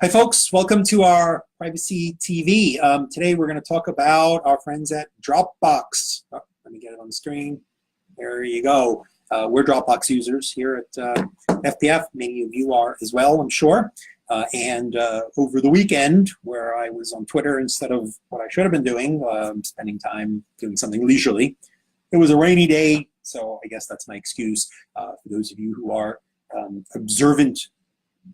Hi folks, welcome to our Privacy TV. Today we're going to talk about our friends at Dropbox. Oh, let me get it on the screen. There you go. We're Dropbox users here at FPF. Many of you are as well, I'm sure. And over the weekend, where I was on Twitter instead of what I should have been doing, spending time doing something leisurely, it was a rainy day, so I guess that's my excuse. For those of you who are observant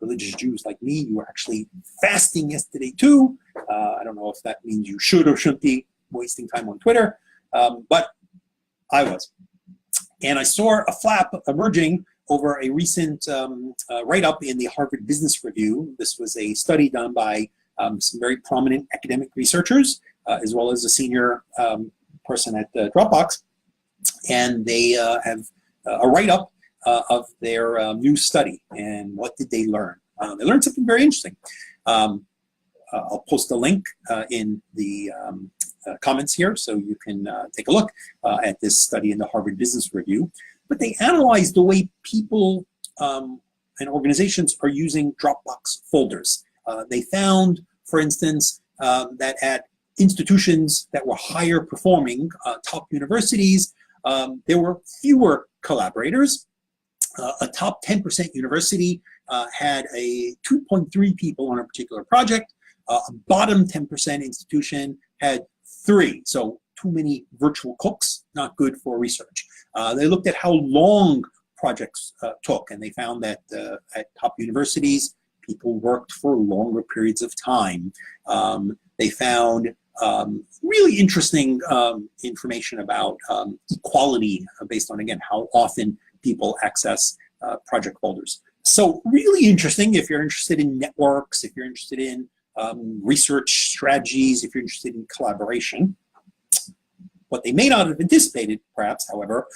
religious Jews like me, you were actually fasting yesterday too. I don't know if that means you should or shouldn't be wasting time on Twitter, but I was. And I saw a flap emerging over a recent write-up in the Harvard Business Review. This was a study done by some very prominent academic researchers, as well as a senior person at Dropbox. And they have a write-up of their new study. And what did they learn? They learned something very interesting. I'll post a link in the comments here so you can take a look at this study in the Harvard Business Review. But they analyzed the way people and organizations are using Dropbox folders. They found, for instance, that at institutions that were higher performing, top universities, there were fewer collaborators. A top 10% university had a 2.3 people on a particular project. A bottom 10% institution had 3. So too many virtual cooks, not good for research. They looked at how long projects took, and they found that at top universities, people worked for longer periods of time. They found really interesting information about equality based on, again, how often people access project folders. So really interesting if you're interested in networks, if you're interested in research strategies, if you're interested in collaboration. What they may not have anticipated, perhaps, however,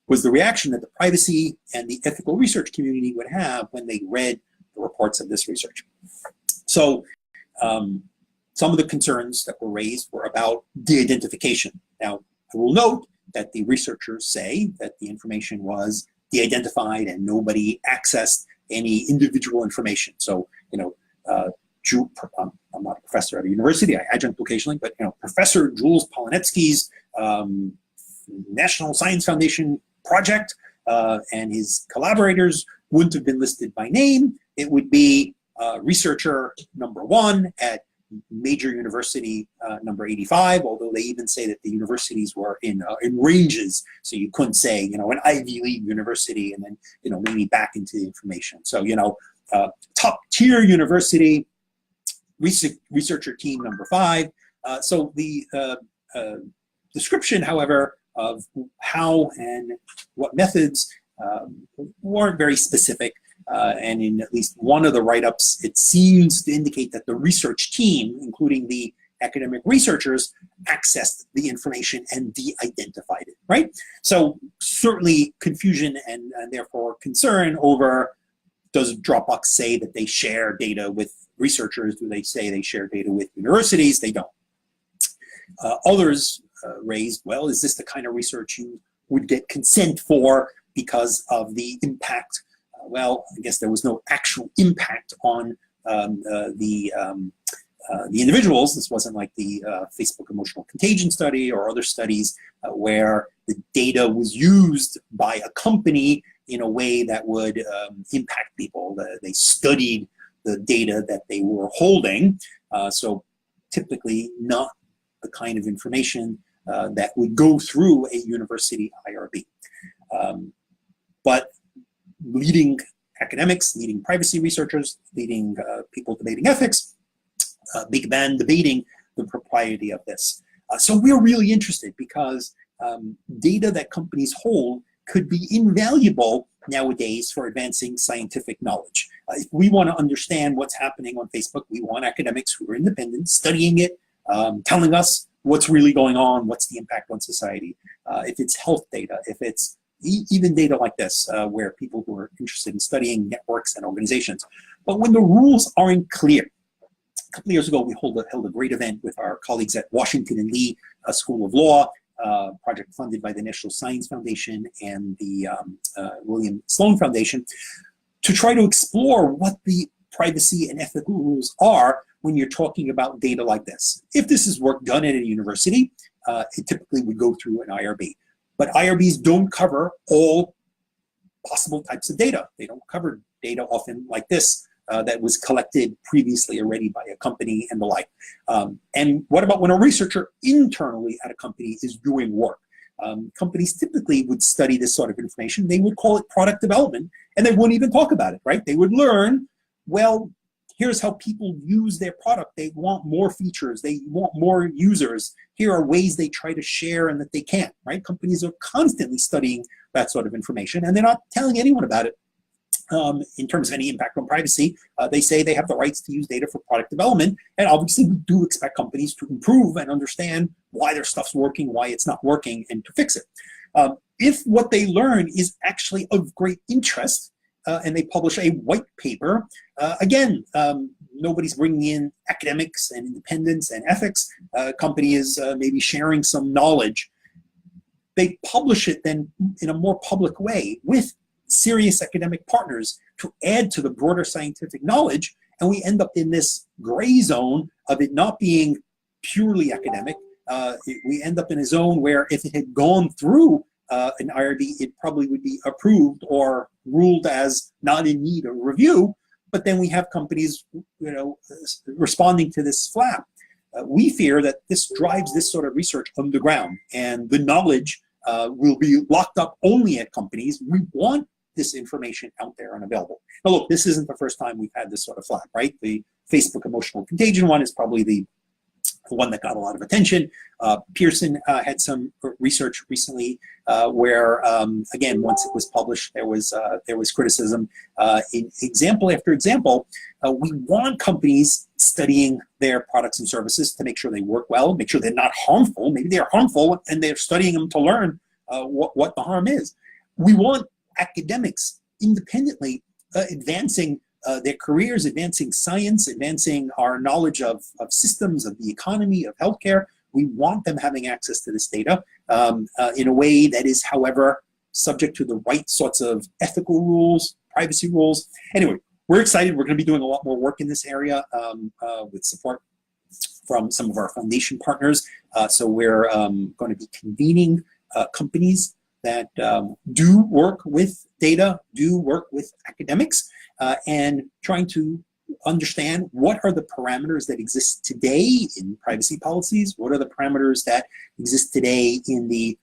was the reaction that the privacy and the ethical research community would have when they read the reports of this research. So some of the concerns that were raised were about de-identification. Now, I will note that the researchers say that the information was de-identified and nobody accessed any individual information. So, you know, I'm not a professor at a university, I adjunct occasionally, but, you know, Professor Jules Polonetsky's National Science Foundation project and his collaborators wouldn't have been listed by name. It would be researcher number 1 at major university number 85, although they even say that the universities were in ranges, so you couldn't say, you know, an Ivy League university and then, you know, maybe back into the information. So, you know, top tier university, researcher team number 5. So the description, however, of how and what methods weren't very specific. And in at least one of the write-ups, it seems to indicate that the research team, including the academic researchers, accessed the information and de-identified it, right? So certainly confusion and therefore concern over, does Dropbox say that they share data with researchers? Do they say they share data with universities? They don't. Others raised, well, is this the kind of research you would get consent for because of the impact? Well, I guess there was no actual impact on the individuals. This wasn't like the Facebook emotional contagion study or other studies where the data was used by a company in a way that would impact people. They studied the data that they were holding, so typically not the kind of information that would go through a university IRB. But leading academics, leading privacy researchers, leading people debating ethics, began debating the propriety of this. So we're really interested because data that companies hold could be invaluable nowadays for advancing scientific knowledge. If we want to understand what's happening on Facebook, we want academics who are independent, studying it, telling us what's really going on, what's the impact on society. If it's health data, if it's even data like this, where people who are interested in studying networks and organizations. But when the rules aren't clear, a couple of years ago, we held a great event with our colleagues at Washington and Lee School of Law, project funded by the National Science Foundation and the William Sloan Foundation, to try to explore what the privacy and ethical rules are when you're talking about data like this. If this is work done at a university, it typically would go through an IRB. But IRBs don't cover all possible types of data. They don't cover data often like this that was collected previously already by a company and the like. And what about when a researcher internally at a company is doing work? Companies typically would study this sort of information. They would call it product development, and they wouldn't even talk about it, right? They would learn, well, here's how people use their product. They want more features. They want more users. Here are ways they try to share and that they can't, right? Companies are constantly studying that sort of information, and they're not telling anyone about it. In terms of any impact on privacy, they say they have the rights to use data for product development, and obviously we do expect companies to improve and understand why their stuff's working, why it's not working, and to fix it. If what they learn is actually of great interest, and they publish a white paper, again, nobody's bringing in academics and independence and ethics. Company is maybe sharing some knowledge. They publish it then in a more public way with serious academic partners to add to the broader scientific knowledge, and we end up in this gray zone of it not being purely academic. We end up in a zone where if it had gone through an IRB, it probably would be approved or ruled as not in need of review, but then we have companies, responding to this flap. We fear that this drives this sort of research underground, and the knowledge will be locked up only at companies. We want this information out there and available. Now look, this isn't the first time we've had this sort of flap, right? The Facebook emotional contagion one is probably the one that got a lot of attention. Pearson had some research recently where, again, once it was published, there was criticism. In example after example, we want companies studying their products and services to make sure they work well, make sure they're not harmful. Maybe they're harmful and they're studying them to learn what the harm is. We want academics independently advancing their careers, advancing science, advancing our knowledge of systems, of the economy, of healthcare. We want them having access to this data in a way that is, however, subject to the right sorts of ethical rules, privacy rules. Anyway, we're excited. We're going to be doing a lot more work in this area with support from some of our foundation partners. So we're going to be convening companies that do work with data, do work with academics, and trying to understand what are the parameters that exist today in privacy policies, what are the parameters that exist today in the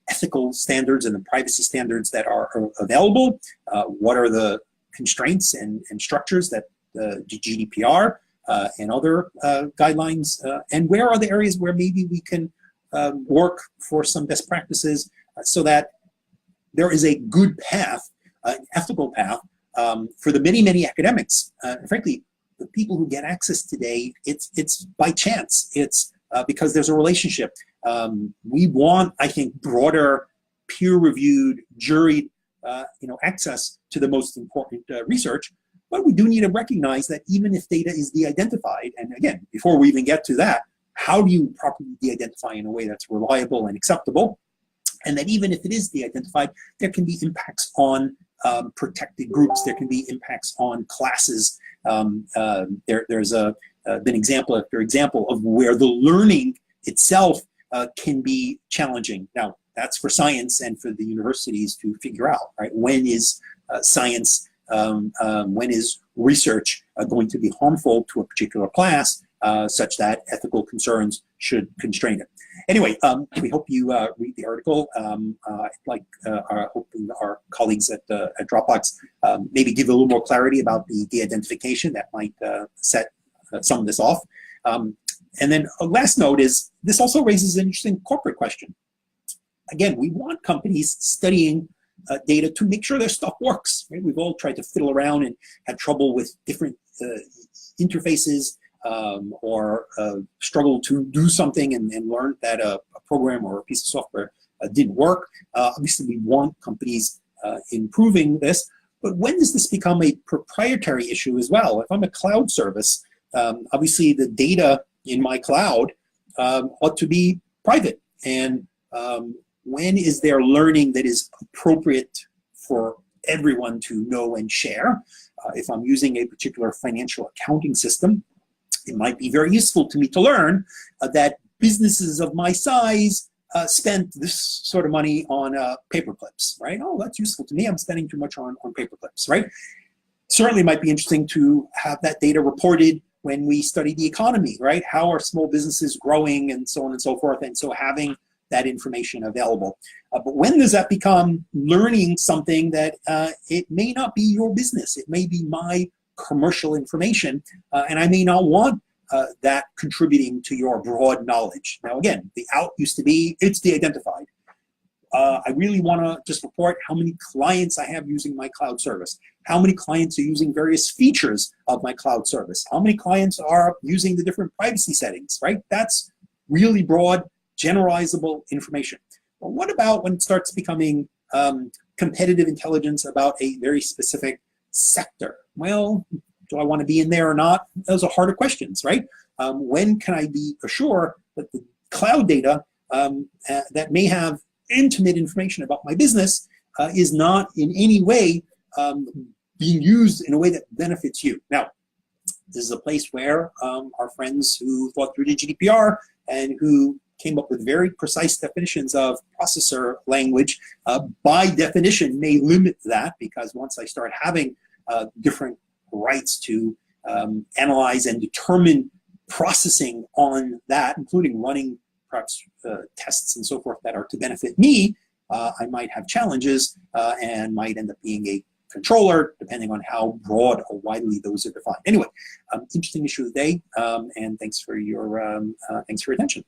ethical standards and the privacy standards that are available, what are the constraints and structures that the GDPR and other guidelines, and where are the areas where maybe we can work for some best practices so that there is a good path, an ethical path, for the many, many academics. Frankly, the people who get access today, it's by chance. It's because there's a relationship. We want, I think, broader, peer-reviewed, juried, access to the most important research. But we do need to recognize that even if data is de-identified, and again, before we even get to that, how do you properly de-identify in a way that's reliable and acceptable? And that even if it is de-identified, there can be impacts on protected groups. There can be impacts on classes. There's been example after example of where the learning itself can be challenging. Now, that's for science and for the universities to figure out, right? When is science, when is research going to be harmful to a particular class such that ethical concerns should constrain it? Anyway, we hope you read the article. I hope our colleagues at Dropbox maybe give a little more clarity about the de-identification that might set some of this off. And then a last note is, this also raises an interesting corporate question. Again, we want companies studying data to make sure their stuff works. Right? We've all tried to fiddle around and had trouble with different interfaces, or struggle to do something and learn that a program or a piece of software didn't work. Obviously, we want companies improving this, but when does this become a proprietary issue as well? If I'm a cloud service, obviously the data in my cloud ought to be private. And when is there learning that is appropriate for everyone to know and share? If I'm using a particular financial accounting system, it might be very useful to me to learn that businesses of my size spent this sort of money on paper clips, right? Oh, that's useful to me. I'm spending too much on paper clips, right? Certainly might be interesting to have that data reported when we study the economy, right? How are small businesses growing and so on and so forth, and so having that information available. But when does that become learning something that it may not be your business? It may be my commercial information, and I may not want that contributing to your broad knowledge. Now again, the out used to be, it's de-identified. I really want to just report how many clients I have using my cloud service, how many clients are using various features of my cloud service, how many clients are using the different privacy settings, right? That's really broad, generalizable information. But what about when it starts becoming competitive intelligence about a very specific sector? Well, do I want to be in there or not? Those are harder questions, right? When can I be assured that the cloud data that may have intimate information about my business is not in any way being used in a way that benefits you? Now, this is a place where our friends who thought through the GDPR and who came up with very precise definitions of processor language, by definition may limit that, because once I start having different rights to analyze and determine processing on that, including running perhaps tests and so forth that are to benefit me, I might have challenges and might end up being a controller, depending on how broad or widely those are defined. Anyway, interesting issue of the day, and thanks for your attention.